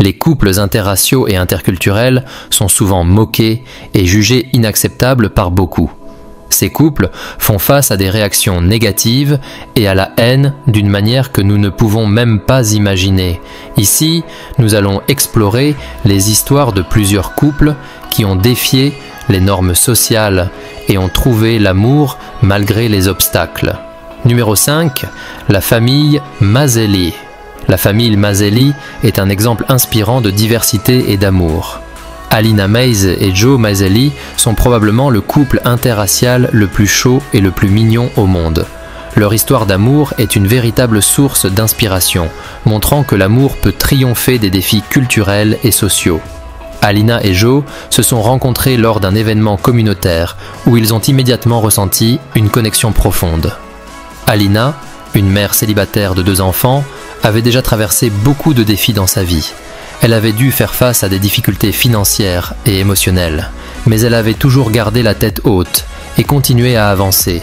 Les couples interraciaux et interculturels sont souvent moqués et jugés inacceptables par beaucoup. Ces couples font face à des réactions négatives et à la haine d'une manière que nous ne pouvons même pas imaginer. Ici, nous allons explorer les histoires de plusieurs couples qui ont défié les normes sociales et ont trouvé l'amour malgré les obstacles. Numéro 5, la famille Mazzelli. La famille Mazzelli est un exemple inspirant de diversité et d'amour. Alina Mays et Joe Mazzelli sont probablement le couple interracial le plus chaud et le plus mignon au monde. Leur histoire d'amour est une véritable source d'inspiration, montrant que l'amour peut triompher des défis culturels et sociaux. Alina et Joe se sont rencontrés lors d'un événement communautaire où ils ont immédiatement ressenti une connexion profonde. Alina, une mère célibataire de 2 enfants, avait déjà traversé beaucoup de défis dans sa vie. Elle avait dû faire face à des difficultés financières et émotionnelles, mais elle avait toujours gardé la tête haute et continué à avancer.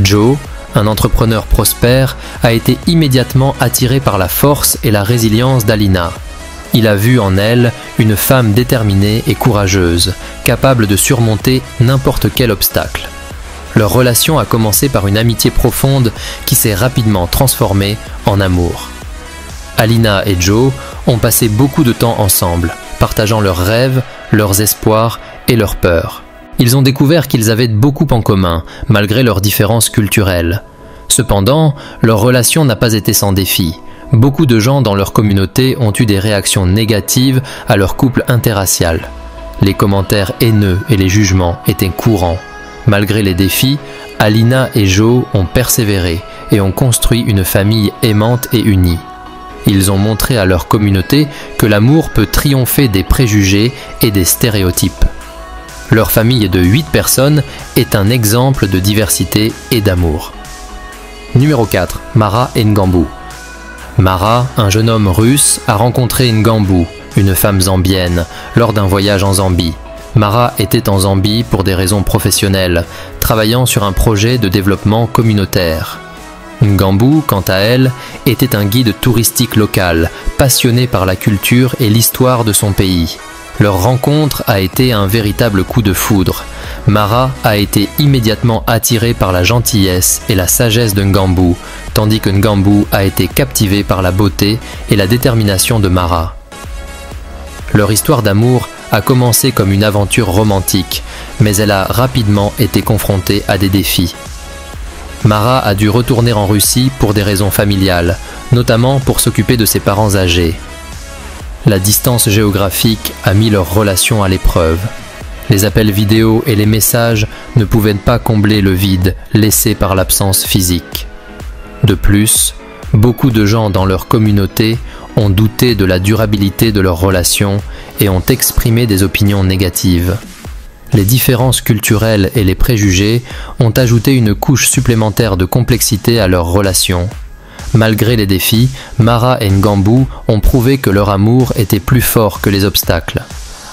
Joe, un entrepreneur prospère, a été immédiatement attiré par la force et la résilience d'Alina. Il a vu en elle une femme déterminée et courageuse, capable de surmonter n'importe quel obstacle. Leur relation a commencé par une amitié profonde qui s'est rapidement transformée en amour. Alina et Joe ont passé beaucoup de temps ensemble, partageant leurs rêves, leurs espoirs et leurs peurs. Ils ont découvert qu'ils avaient beaucoup en commun, malgré leurs différences culturelles. Cependant, leur relation n'a pas été sans défi. Beaucoup de gens dans leur communauté ont eu des réactions négatives à leur couple interracial. Les commentaires haineux et les jugements étaient courants. Malgré les défis, Alina et Joe ont persévéré et ont construit une famille aimante et unie. Ils ont montré à leur communauté que l'amour peut triompher des préjugés et des stéréotypes. Leur famille de 8 personnes est un exemple de diversité et d'amour. Numéro 4. Mara et Ngambu. Mara, un jeune homme russe, a rencontré Ngambu, une femme zambienne, lors d'un voyage en Zambie. Mara était en Zambie pour des raisons professionnelles, travaillant sur un projet de développement communautaire. Ngambu, quant à elle, était un guide touristique local, passionné par la culture et l'histoire de son pays. Leur rencontre a été un véritable coup de foudre. Mara a été immédiatement attirée par la gentillesse et la sagesse de Ngambu, tandis que Ngambu a été captivé par la beauté et la détermination de Mara. Leur histoire d'amour a commencé comme une aventure romantique, mais elle a rapidement été confrontée à des défis. Mara a dû retourner en Russie pour des raisons familiales, notamment pour s'occuper de ses parents âgés. La distance géographique a mis leur relation à l'épreuve. Les appels vidéo et les messages ne pouvaient pas combler le vide laissé par l'absence physique. De plus, beaucoup de gens dans leur communauté ont douté de la durabilité de leur relation et ont exprimé des opinions négatives. Les différences culturelles et les préjugés ont ajouté une couche supplémentaire de complexité à leur relation. Malgré les défis, Mara et Ngambu ont prouvé que leur amour était plus fort que les obstacles.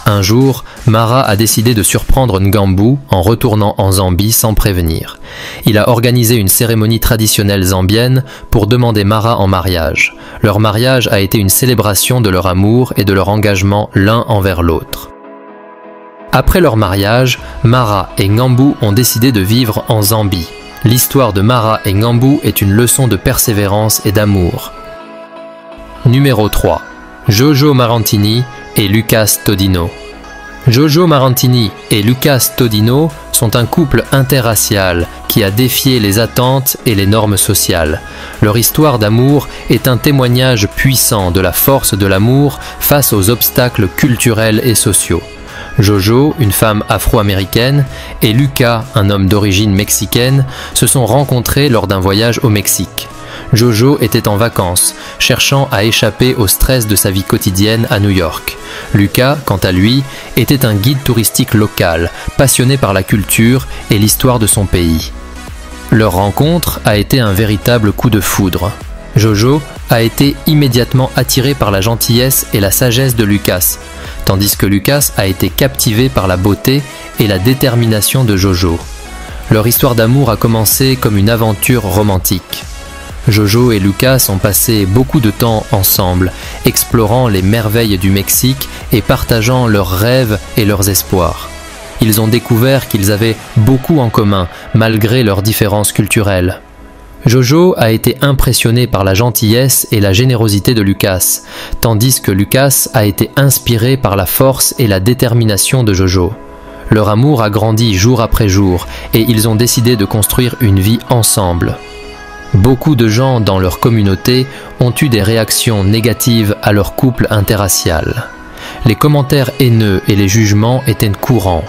Un jour, Mara a décidé de surprendre Ngambu en retournant en Zambie sans prévenir. Il a organisé une cérémonie traditionnelle zambienne pour demander Mara en mariage. Leur mariage a été une célébration de leur amour et de leur engagement l'un envers l'autre. Après leur mariage, Mara et Ngambu ont décidé de vivre en Zambie. L'histoire de Mara et Ngambu est une leçon de persévérance et d'amour. Numéro 3. Jojo Marantini et Lucas Todino. Jojo Marantini et Lucas Todino sont un couple interracial qui a défié les attentes et les normes sociales. Leur histoire d'amour est un témoignage puissant de la force de l'amour face aux obstacles culturels et sociaux. Jojo, une femme afro-américaine, et Lucas, un homme d'origine mexicaine, se sont rencontrés lors d'un voyage au Mexique. Jojo était en vacances, cherchant à échapper au stress de sa vie quotidienne à New York. Lucas, quant à lui, était un guide touristique local, passionné par la culture et l'histoire de son pays. Leur rencontre a été un véritable coup de foudre. Jojo a été immédiatement attiré par la gentillesse et la sagesse de Lucas, tandis que Lucas a été captivé par la beauté et la détermination de Jojo. Leur histoire d'amour a commencé comme une aventure romantique. Jojo et Lucas ont passé beaucoup de temps ensemble, explorant les merveilles du Mexique et partageant leurs rêves et leurs espoirs. Ils ont découvert qu'ils avaient beaucoup en commun, malgré leurs différences culturelles. Jojo a été impressionné par la gentillesse et la générosité de Lucas, tandis que Lucas a été inspiré par la force et la détermination de Jojo. Leur amour a grandi jour après jour et ils ont décidé de construire une vie ensemble. Beaucoup de gens dans leur communauté ont eu des réactions négatives à leur couple interracial. Les commentaires haineux et les jugements étaient courants.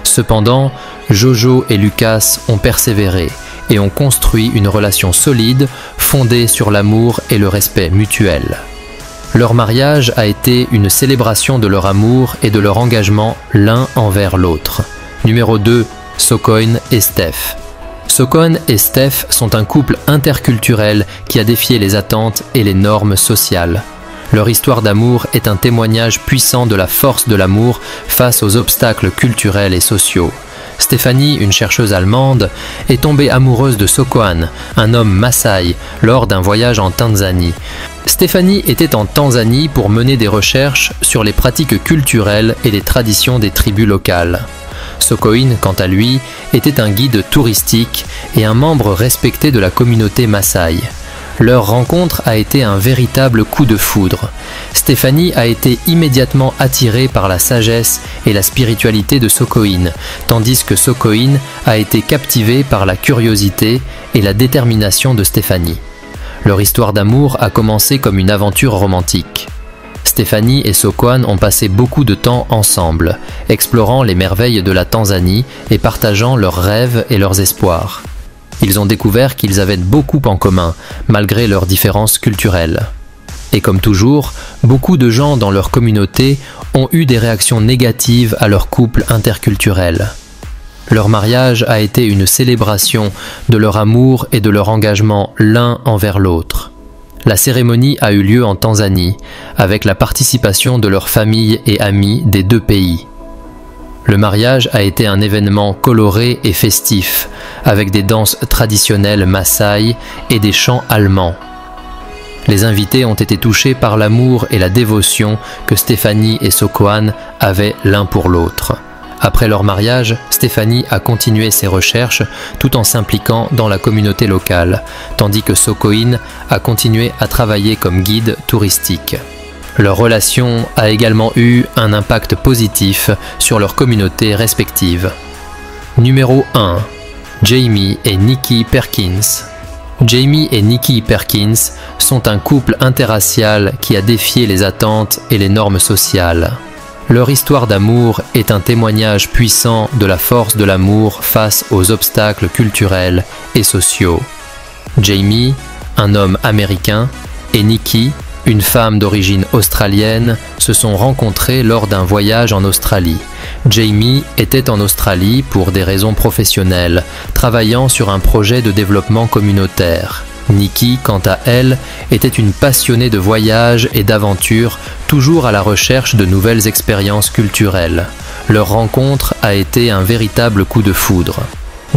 Cependant, Jojo et Lucas ont persévéré et ont construit une relation solide fondée sur l'amour et le respect mutuel. Leur mariage a été une célébration de leur amour et de leur engagement l'un envers l'autre. Numéro 2, Socoin et Steph. Socoin et Steph sont un couple interculturel qui a défié les attentes et les normes sociales. Leur histoire d'amour est un témoignage puissant de la force de l'amour face aux obstacles culturels et sociaux. Stéphanie, une chercheuse allemande, est tombée amoureuse de Socoin, un homme Maasai, lors d'un voyage en Tanzanie. Stéphanie était en Tanzanie pour mener des recherches sur les pratiques culturelles et les traditions des tribus locales. Socoin, quant à lui, était un guide touristique et un membre respecté de la communauté Maasai. Leur rencontre a été un véritable coup de foudre. Stéphanie a été immédiatement attirée par la sagesse et la spiritualité de Socoin, tandis que Socoin a été captivé par la curiosité et la détermination de Stéphanie. Leur histoire d'amour a commencé comme une aventure romantique. Stéphanie et Socoin ont passé beaucoup de temps ensemble, explorant les merveilles de la Tanzanie et partageant leurs rêves et leurs espoirs. Ils ont découvert qu'ils avaient beaucoup en commun, malgré leurs différences culturelles. Et comme toujours, beaucoup de gens dans leur communauté ont eu des réactions négatives à leur couple interculturel. Leur mariage a été une célébration de leur amour et de leur engagement l'un envers l'autre. La cérémonie a eu lieu en Tanzanie, avec la participation de leurs familles et amis des deux pays. Le mariage a été un événement coloré et festif, avec des danses traditionnelles Maasai et des chants allemands. Les invités ont été touchés par l'amour et la dévotion que Stéphanie et Socoin avaient l'un pour l'autre. Après leur mariage, Stéphanie a continué ses recherches tout en s'impliquant dans la communauté locale, tandis que Socoin a continué à travailler comme guide touristique. Leur relation a également eu un impact positif sur leurs communautés respectives. Numéro 1. Jamie et Nikki Perkins. Jamie et Nikki Perkins sont un couple interracial qui a défié les attentes et les normes sociales. Leur histoire d'amour est un témoignage puissant de la force de l'amour face aux obstacles culturels et sociaux. Jamie, un homme américain, et Nikki, une femme d'origine australienne, se sont rencontrés lors d'un voyage en Australie. Jamie était en Australie pour des raisons professionnelles, travaillant sur un projet de développement communautaire. Nikki, quant à elle, était une passionnée de voyages et d'aventures, toujours à la recherche de nouvelles expériences culturelles. Leur rencontre a été un véritable coup de foudre.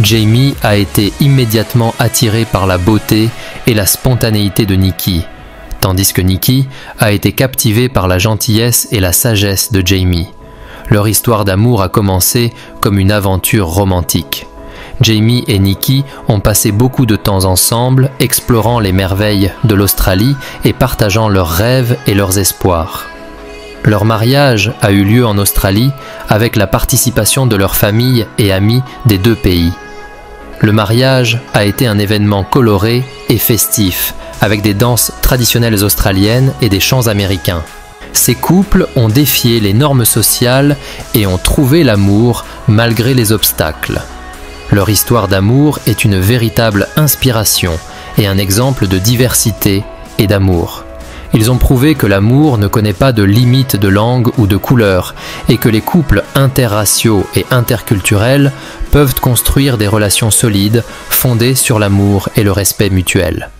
Jamie a été immédiatement attiré par la beauté et la spontanéité de Nikki, tandis que Nikki a été captivée par la gentillesse et la sagesse de Jamie. Leur histoire d'amour a commencé comme une aventure romantique. Jamie et Nikki ont passé beaucoup de temps ensemble, explorant les merveilles de l'Australie et partageant leurs rêves et leurs espoirs. Leur mariage a eu lieu en Australie avec la participation de leurs familles et amis des deux pays. Le mariage a été un événement coloré et festif, avec des danses traditionnelles australiennes et des chants américains. Ces couples ont défié les normes sociales et ont trouvé l'amour malgré les obstacles. Leur histoire d'amour est une véritable inspiration et un exemple de diversité et d'amour. Ils ont prouvé que l'amour ne connaît pas de limites de langue ou de couleur et que les couples interraciaux et interculturels peuvent construire des relations solides fondées sur l'amour et le respect mutuel.